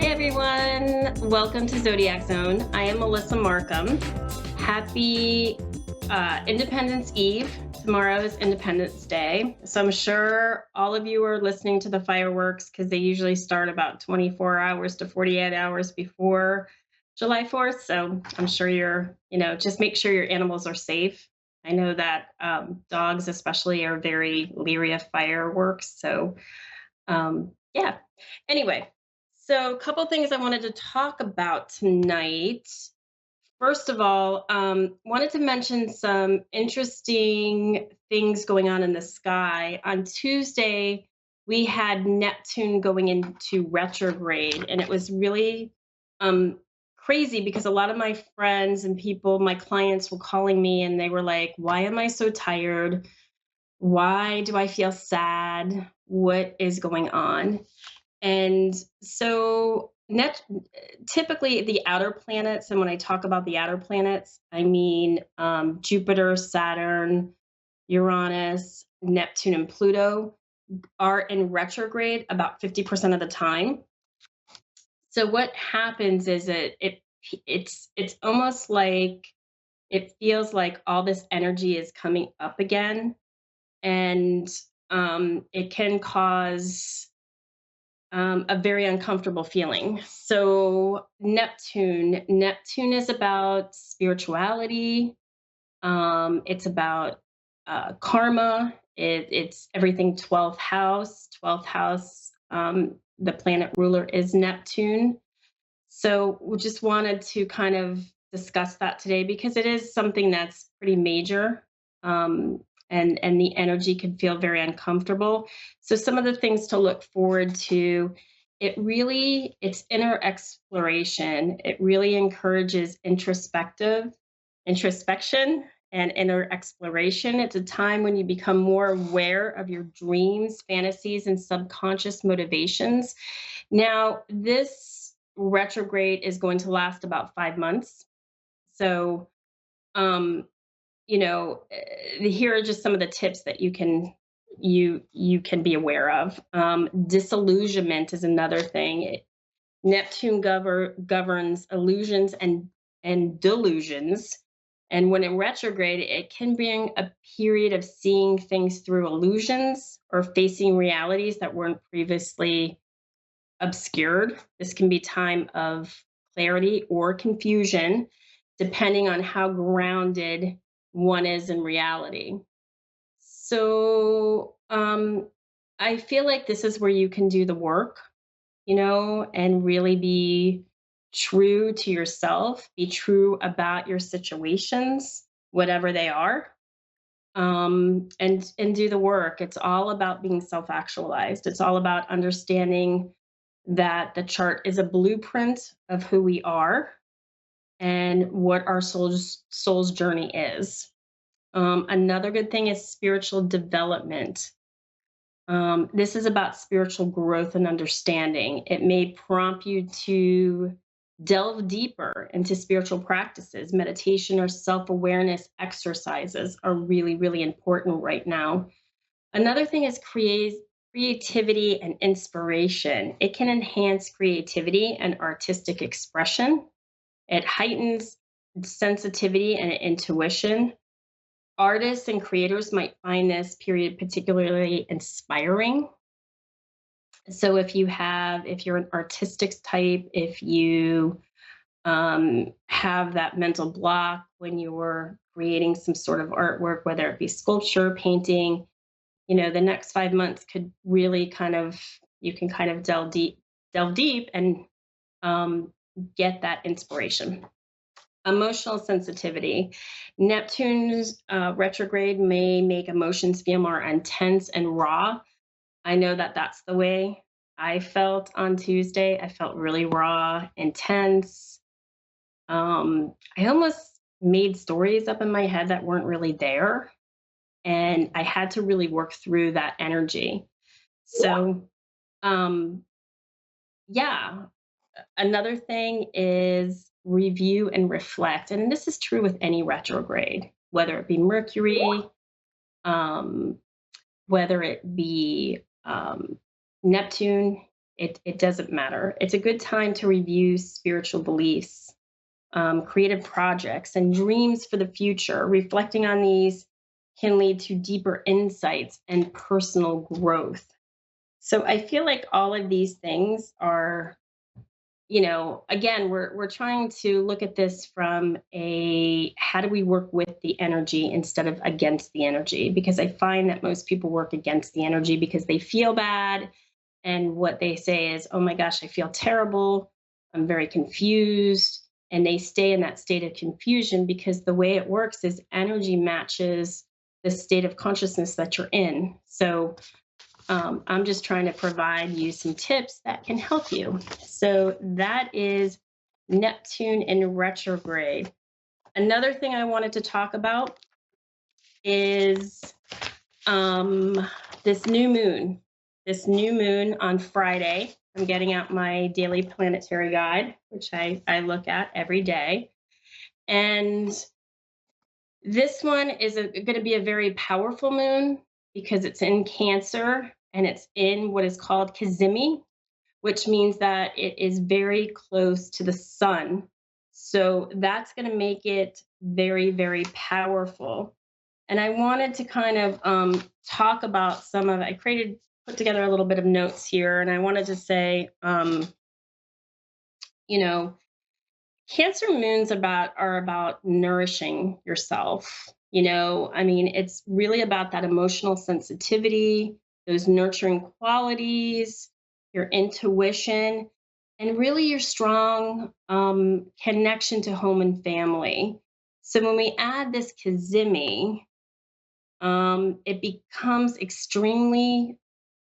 Hi, everyone. Welcome to Zodiac Zone. I am Melissa Marcum. Happy Independence Eve. Tomorrow is Independence Day. So I'm sure all of you are listening to the fireworks because they usually start about 24 hours to 48 hours before July 4th. So I'm sure just make sure your animals are safe. I know that dogs, especially, are very leery of fireworks. So, yeah. Anyway, so a couple things I wanted to talk about tonight. First of all, wanted to mention some interesting things going on in the sky. On Tuesday, we had Neptune going into retrograde, and it was really um, crazy because a lot of my friends and people, my clients, were calling me and they were like, "Why am I so tired? Why do I feel sad? What is going on?" And so typically the outer planets, and when I talk about the outer planets, I mean Jupiter, Saturn, Uranus, Neptune, and Pluto are in retrograde about 50% of the time. So what happens is it's almost like it feels like all this energy is coming up again, and it can cause a very uncomfortable feeling. So Neptune is about spirituality. It's about karma. It's everything 12th house. 12th house. The planet ruler is Neptune. So we just wanted to kind of discuss that today because it is something that's pretty major. Um, and the energy can feel very uncomfortable. So some of the things to look forward to, it's inner exploration. It really encourages introspection and inner exploration. It's a time when you become more aware of your dreams, fantasies, and subconscious motivations. Now, this retrograde is going to last about 5 months. So, um, here are just some of the tips that you can be aware of. Disillusionment is another thing. Neptune governs illusions and delusions. And when in retrograde, it can bring a period of seeing things through illusions or facing realities that weren't previously obscured. This can be time of clarity or confusion, depending on how grounded one is in reality. So I feel like this is where you can do the work, and really be true to yourself, be true about your situations, whatever they are, and do the work. It's all about being self-actualized. It's all about understanding that the chart is a blueprint of who we are and what our soul's journey is. Another good thing is spiritual development. This is about spiritual growth and understanding. It may prompt you to delve deeper into spiritual practices. Meditation or self awareness exercises are really, really important right now. Another thing is creativity and inspiration. It can enhance creativity and artistic expression. It heightens sensitivity and intuition. Artists and creators might find this period particularly inspiring. So if you're an artistic type, if you have that mental block when you're creating some sort of artwork, whether it be sculpture, painting, the next 5 months could really you can kind of delve deep and um, get that inspiration. Emotional sensitivity. Neptune's retrograde may make emotions feel more intense and raw. I know that that's the way I felt on Tuesday. I felt really raw, intense. I almost made stories up in my head that weren't really there. And I had to really work through that energy. So, um, yeah, another thing is review and reflect. And this is true with any retrograde, whether it be Mercury, um, whether it be Neptune. it doesn't matter. It's a good time to review spiritual beliefs, creative projects, and dreams for the future. Reflecting on these can lead to deeper insights and personal growth. So I feel like all of these things are, again, we're trying to look at this from a how do we work with the energy instead of against the energy? Because I find that most people work against the energy because they feel bad, and what they say is, oh my gosh, I feel terrible, I'm very confused, and they stay in that state of confusion because the way it works is energy matches the state of consciousness that you're in. So I'm just trying to provide you some tips that can help you. So that is Neptune in retrograde. Another thing I wanted to talk about is um, this new moon. This new moon on Friday. I'm getting out my daily planetary guide, which I look at every day. And this one is going to be a very powerful moon because it's in Cancer and it's in what is called Kazimi, which means that it is very close to the sun. So that's going to make it very, very powerful. And I wanted to kind of talk about put together a little bit of notes here, and I wanted to say, you know, Cancer moons are about nourishing yourself. I mean, it's really about that emotional sensitivity, those nurturing qualities, your intuition, and really your strong connection to home and family. So when we add this Kazimi, it becomes extremely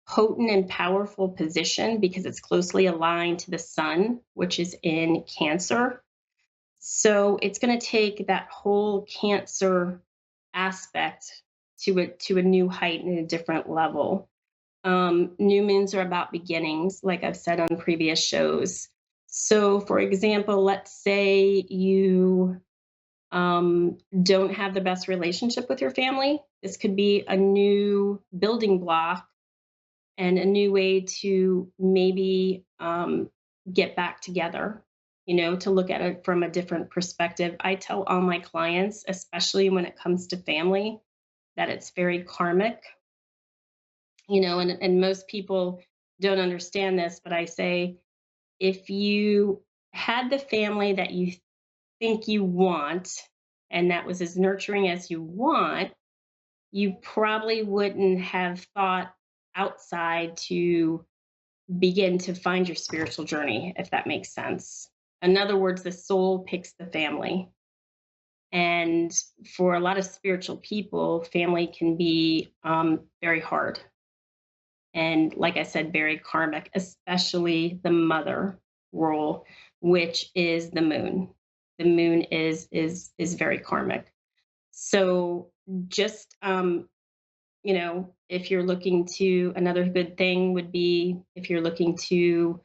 potent and powerful position because it's closely aligned to the sun, which is in Cancer. So it's going to take that whole Cancer aspect to a new height and a different level. New moons are about beginnings, like I've said on previous shows. So, for example, let's say you don't have the best relationship with your family. This could be a new building block and a new way to maybe get back together, to look at it from a different perspective. I tell all my clients, especially when it comes to family, that it's very karmic, and most people don't understand this, but I say, if you had the family that you think you want, and that was as nurturing as you want, you probably wouldn't have thought outside to begin to find your spiritual journey, if that makes sense. In other words, the soul picks the family. And for a lot of spiritual people, family can be very hard. And like I said, very karmic, especially the mother role, which is the moon. The moon is very karmic. So just if you're looking to, another good thing would be if you're looking to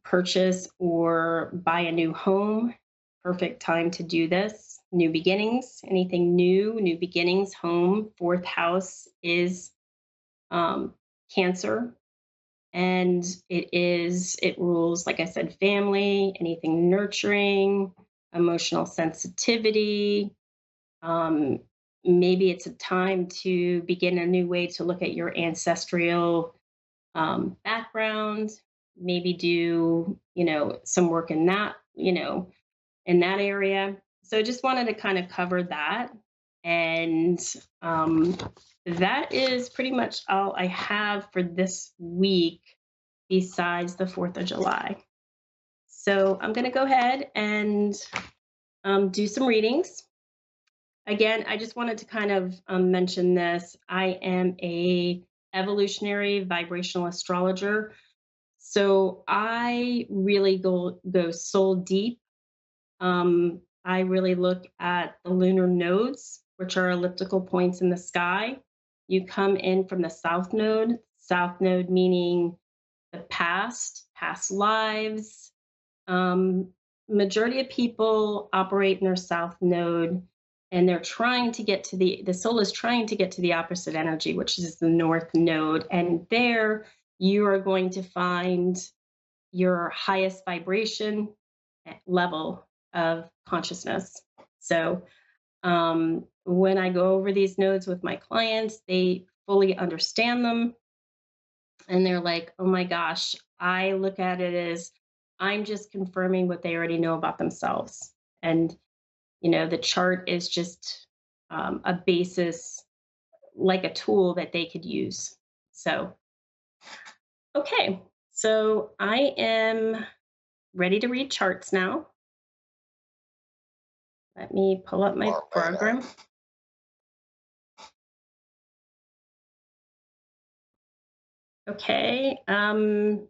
purchase or buy a new home, perfect time to do this. New beginnings, anything new beginnings, home, fourth house is Cancer. And it rules, like I said, family, anything nurturing, emotional sensitivity. Um, Maybe it's a time to begin a new way to look at your ancestral background, maybe do, some work in that, in that area. So just wanted to kind of cover that. And that is pretty much all I have for this week besides the 4th of July. So I'm going to go ahead and do some readings. Again, I just wanted to kind of mention this. I am a evolutionary vibrational astrologer. So I really go soul deep. I really look at the lunar nodes, which are elliptical points in the sky. You come in from the south node meaning the past lives. Majority of people operate in their south node, and they're trying to get to the soul is trying to get to the opposite energy, which is the north node. And there you are going to find your highest vibration level of consciousness. So when I go over these nodes with my clients, they fully understand them and they're like, oh my gosh, I look at it as I'm just confirming what they already know about themselves. And, the chart is just a basis, like a tool that they could use. So, okay. So I am ready to read charts now. Let me pull up my program. Okay. I'm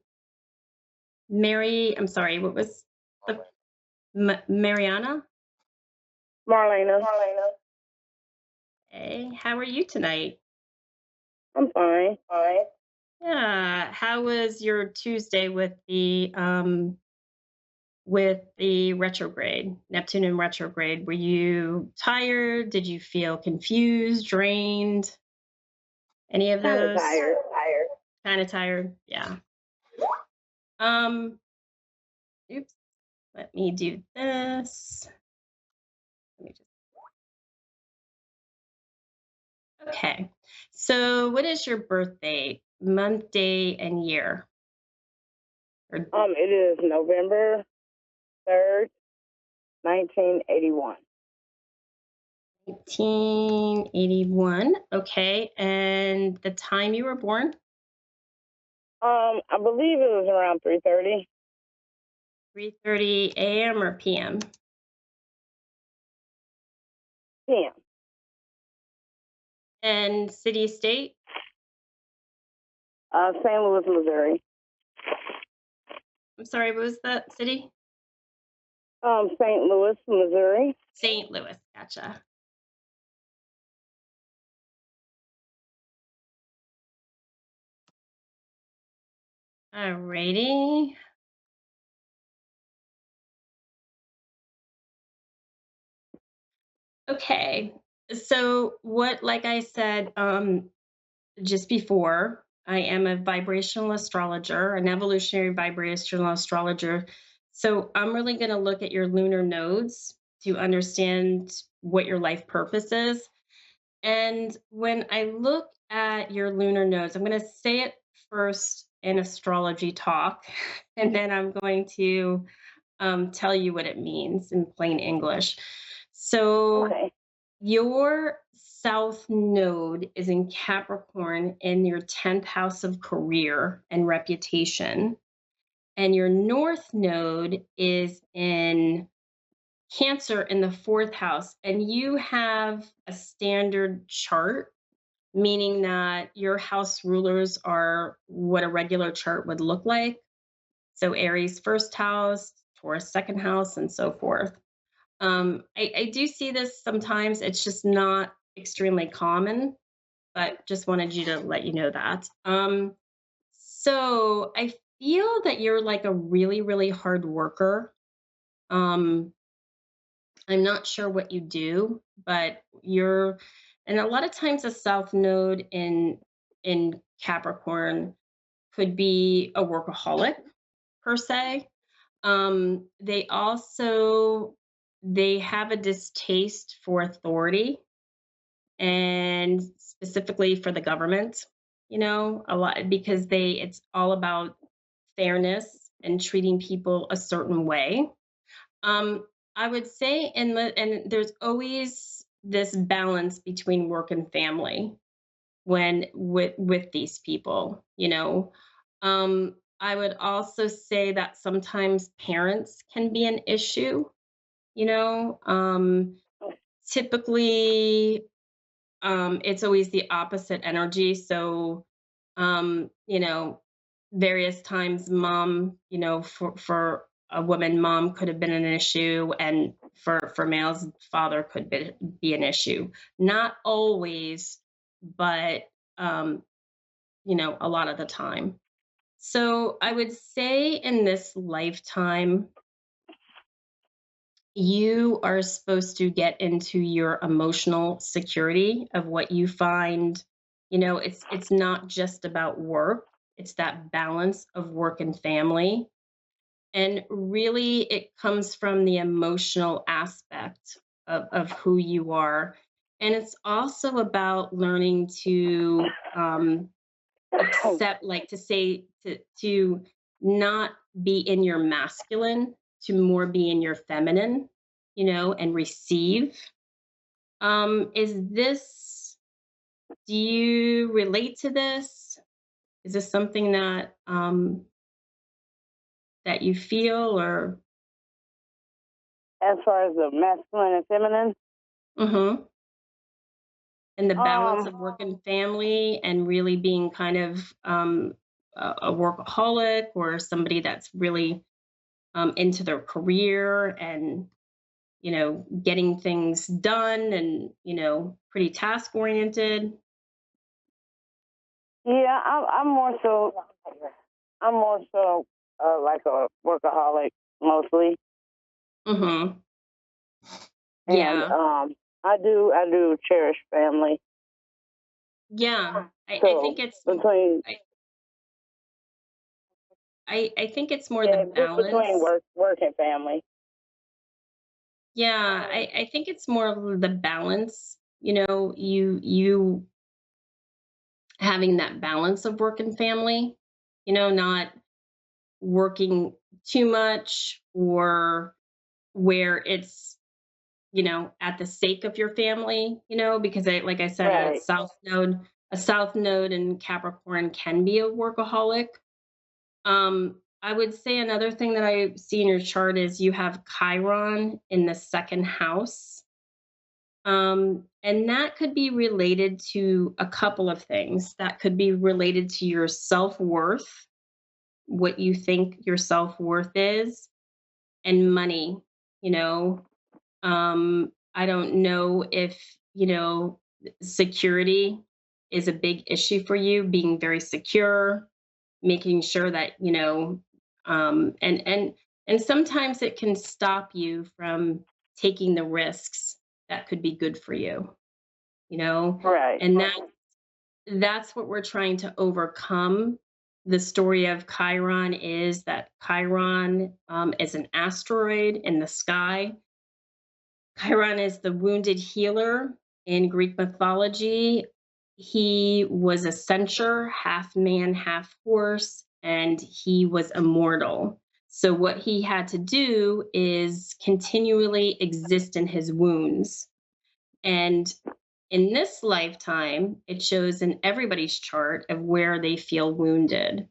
sorry, what was the Mariana? Marlena. Hey, how are you tonight? I'm fine. Yeah. How was your Tuesday with the retrograde, Neptune in retrograde? Were you tired? Did you feel confused, drained? Any of Kind of those? tired. Kind of tired. Yeah. Um, oops. Let me do this. Let me just Okay. So what is your birth date, month, day, and year? Or It is November 3rd, 1981. 1981. Okay. And the time you were born? I believe it was around 3:30 3:30 a.m. or p.m.? p.m. And city, state? St. Louis, Missouri. I'm sorry, what was that city? St. Louis, Missouri. St. Louis. Gotcha. Alrighty. Okay. So like I said, just before, I am a vibrational astrologer, an evolutionary vibrational astrologer. So I'm really going to look at your lunar nodes to understand what your life purpose is. And when I look at your lunar nodes, I'm going to say it first in astrology talk, and then I'm going to tell you what it means in plain English. So, Okay. your south node is in Capricorn in your 10th house of career and reputation. And your north node is in Cancer in the fourth house. And you have a standard chart, meaning that your house rulers are what a regular chart would look like. So Aries first house, Taurus second house, and so forth. I do see this sometimes. It's just not extremely common, but just wanted you to let you know that. So I feel that you're like a really, really hard worker. Um, I'm not sure what you do, but and a lot of times a south node in Capricorn could be a workaholic per se. They also they have a distaste for authority and specifically for the government, a lot because it's all about fairness and treating people a certain way. Um, I would say and there's always this balance between work and family when with these people. I would also say that sometimes parents can be an issue, you know. Typically it's always the opposite energy. So various times mom, for a woman, mom could have been an issue, and for males, father could be an issue. Not always, but um, a lot of the time. So I would say in this lifetime, you are supposed to get into your emotional security of what you find. It's not just about work. It's that balance of work and family. And really, it comes from the emotional aspect of who you are. And it's also about learning to accept, like to say, to not be in your masculine, to more be in your feminine, and receive. Is this, do you relate to this? Is this something that you feel or? As far as the masculine and feminine, Mhm. And the balance um, of work and family and really being kind of a workaholic or somebody that's really into their career and getting things done and pretty task oriented. yeah, I'm more so like a workaholic mostly, Mhm. and Yeah. I do cherish family. Yeah. I So think it's between I think it's more the yeah, just between balance. work and family. Yeah, I think it's more of the balance. You having that balance of work and family, not working too much or where it's, at the sake of your family, because like I said, Right. a south node in Capricorn can be a workaholic. I would say another thing that I see in your chart is you have Chiron in the second house. And that could be related to a couple of things. That could be related to your self worth, what you think your self worth is, and money. You know, I don't know if, security is a big issue for you, being very secure, making sure that, and sometimes it can stop you from taking the risks that could be good for you, Right. and that's what we're trying to overcome. The story of Chiron is that Chiron is an asteroid in the sky. Chiron is the wounded healer in Greek mythology. He was a centaur, half man, half horse, and he was immortal. So, what he had to do is continually exist in his wounds. And in this lifetime, it shows in everybody's chart of where they feel wounded.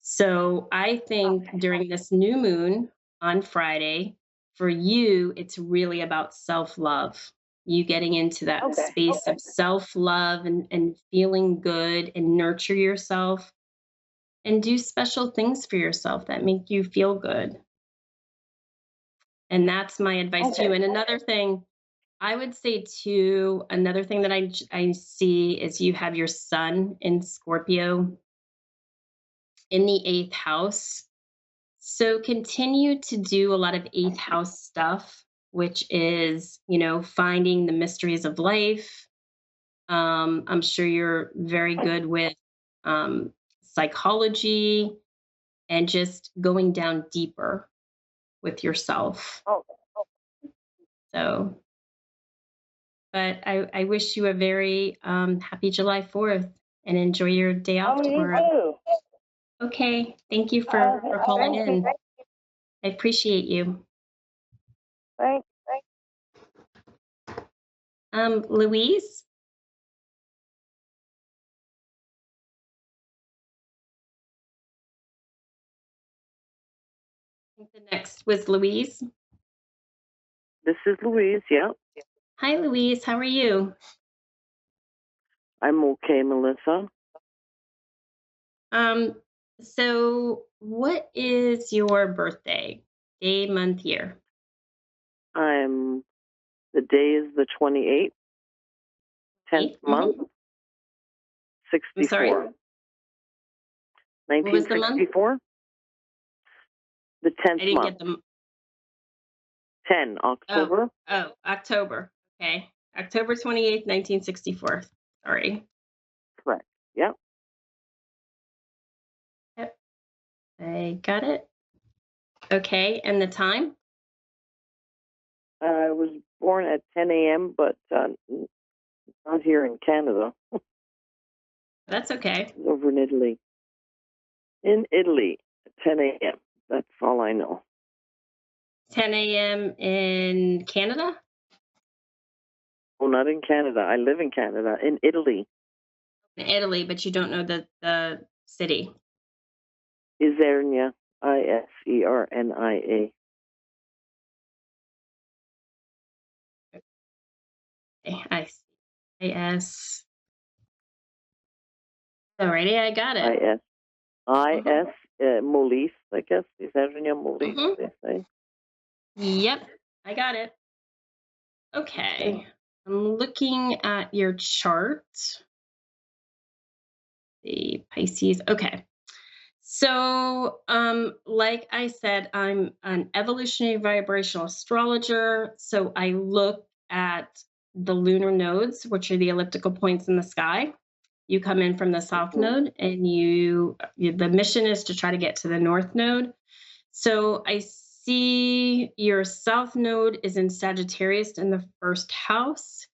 So I think during this new moon on Friday, for you, it's really about self love. You getting into that Okay. space of self love and feeling good and nurture yourself and do special things for yourself that make you feel good. And that's my advice to you. Okay. And another thing, I would say too, another thing that I see is you have your sun in Scorpio in the eighth house. So continue to do a lot of eighth house stuff, which is, finding the mysteries of life. I'm sure you're very good with psychology and just going down deeper with yourself. Oh, So, but I wish you a very happy July 4th and enjoy your day off you tomorrow. too. Okay. Thank you for calling Thank you. in. I appreciate you. Thank Louise? I think the next was Louise. This is Louise. Yeah, Hi, Louise. How are you? I'm okay, Melissa. Um, so what is your birthday? Day, month, year? I'm the day is the 28th, 10th month, Mm-hmm. I'm sorry. 64, What was the month? 1964. The I 10th didn't month, get the. 10 Oh, October. October. Okay. October 28th, 1964. Sorry. Correct. Yeah. I got it. Okay, and the time? I was born at 10 a.m., but not here in Canada. That's okay. Over in Italy. In Italy, at 10 a.m. That's all I know. 10 a.m. in Canada? Oh, not in Canada. I live in Canada. In Italy. In Italy, but you don't know the city. Isernia. Isernia. I see. IS. Alrighty, I got it. IS. Mhm. IS. Molise, I guess. Isernia Molise, Mhm. they say. Yep, I got it. Okay. I'm looking at your chart. The Pisces. Okay. So, like I said, I'm an evolutionary vibrational astrologer. So I look at the lunar nodes, which are the elliptical points in the sky. You come in from the south Mhm. node, and the mission is to try to get to the north node. So I see your south node is in Sagittarius in the first house.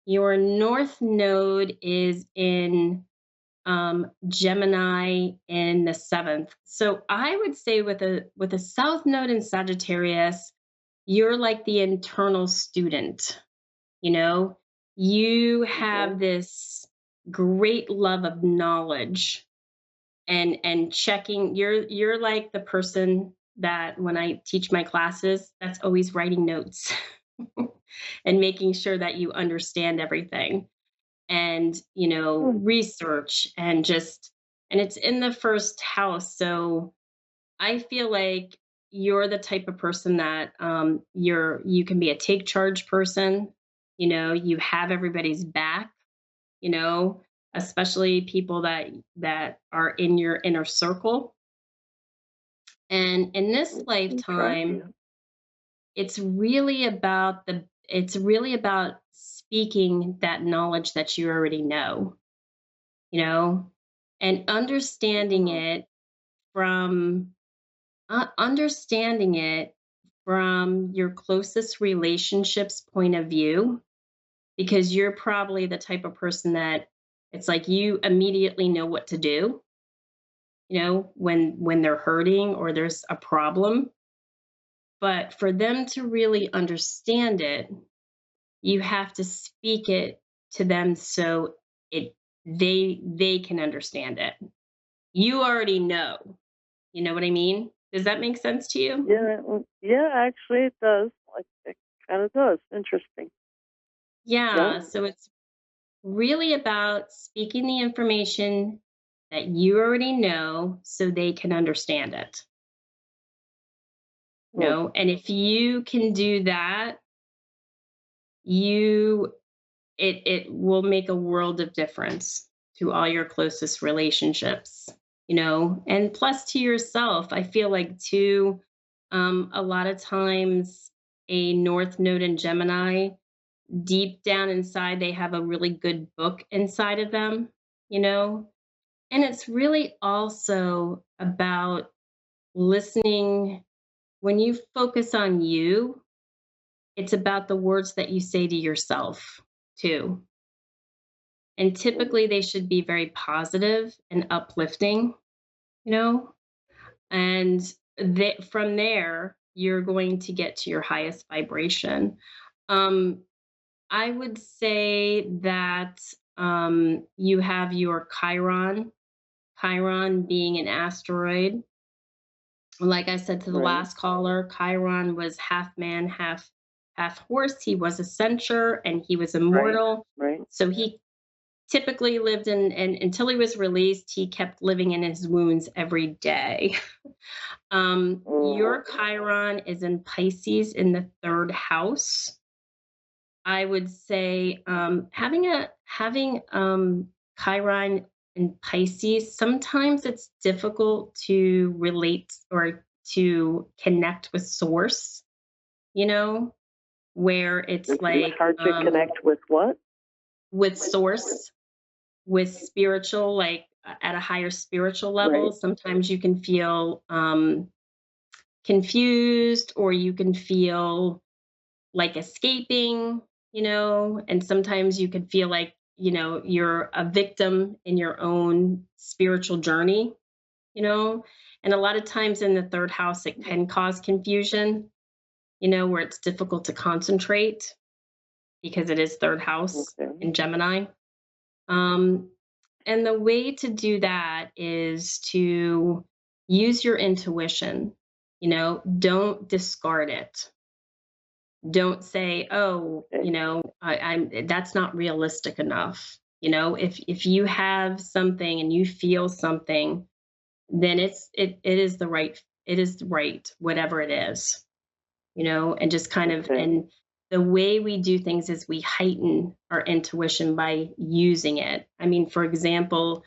Your north node is in Gemini in the seventh. So I would say with a South Node in Sagittarius, you're like the internal student. You know, you have Mhm. this great love of knowledge and checking. You're like the person that when I teach my classes, that's always writing notes and making sure that you understand everything and research and it's in the first house. So I feel like you're the type of person that you can be a take charge person. You have everybody's back, you know especially people that are in your inner circle. And in this Okay. lifetime, it's really about speaking that knowledge that you already know, you know, and Mhm. from understanding it from your closest relationships point of view, because you're probably the type of person that it's like you immediately know what to do, when they're hurting or there's a problem. But for them to really understand it, you have to speak it to them so it they can understand it. You already know. You know what I mean? Does that make sense to you? Yeah, yeah, actually it does. Like, it kind of does. Interesting. Yeah. Yeah. So it's really about speaking the information that you already know so they can understand it. Hmm. And if you can do that, you it will make a world of difference to all your closest relationships, and plus to yourself. I feel like too, a lot of times a north node in Gemini, deep down inside they have a really good book inside of them, you know and it's really also about listening. When you focus on you, it's about the words that you say to yourself too. And typically they should be very positive and uplifting, you know? And from there, you're going to get to your highest vibration. Um, I would say that you have your Chiron being an asteroid. Like I said to the Right. last caller, Chiron was half man, half horse. He was a centaur and he was Right. immortal. Right. So he typically lived in, and until he was released, he kept living in his wounds every day. Mm. Your Chiron is in Pisces in the third house. I would say having Chiron in Pisces, sometimes it's difficult to relate or to connect with source, you know, where it's It's like hard to connect with what? with source, with spiritual, like at a higher spiritual level, Right. sometimes you can feel confused, or you can feel like escaping, and sometimes you can feel like, you're a victim in your own spiritual journey, you know, and a lot of times in the third house, it can cause confusion, where it's difficult to concentrate because it is third house Okay. in Gemini. Um, and the way to do that is to use your intuition, don't discard it. Don't say, oh, Okay. I'm that's not realistic enough. If you have something and you feel something, then it is right, whatever it is, and just kind of, Okay. and the way we do things is we heighten our intuition by using it. I mean, for example,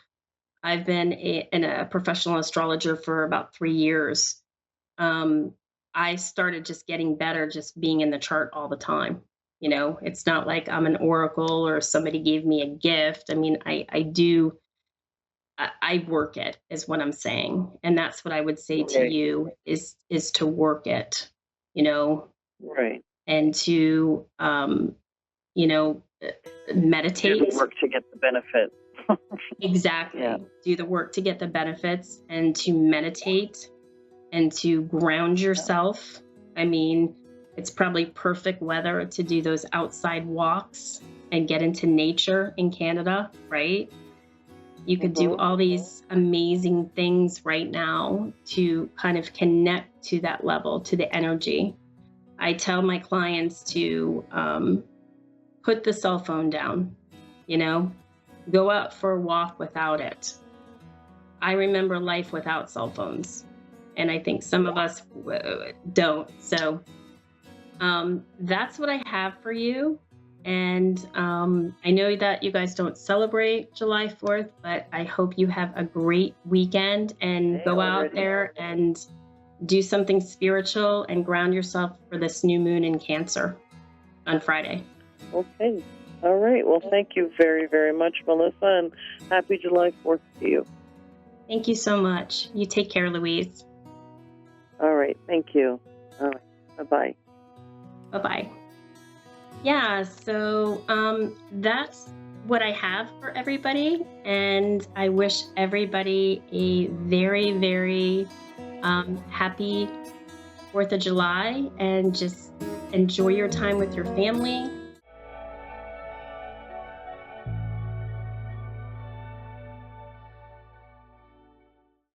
I've been a professional astrologer for about 3 years. um, I started just getting better just being in the chart all the time. It's not like I'm an oracle or somebody gave me a gift. I mean, I do, I work it, is what I'm saying. And that's what I would say to Right. you is to work it, you know, Right. and to, you know, uh, Do the meditate. work to get the benefit. Exactly. Yeah. Do the work to get the benefits, and to meditate, and to ground yourself. I mean, it's probably perfect weather to do those outside walks and get into nature in Canada, right? You could do all these amazing things right now to kind of connect to that level, to the energy. I tell my clients to put the cell phone down, you know, go out for a walk without it. I remember life without cell phones, and I think some of us don't. So that's what I have for you. And I know that you guys don't celebrate July 4th, but I hope you have a great weekend and go out there and do something spiritual and ground yourself for this new moon in Cancer on Friday. Okay. All right. Well, thank you very, very much, Melissa, and happy July 4th to you. Thank you so much. You take care, Louise. All right. Thank you. All right. Bye-bye. Bye-bye. Yeah, so that's what I have for everybody. And I wish everybody a very, very happy 4th of July, and just enjoy your time with your family.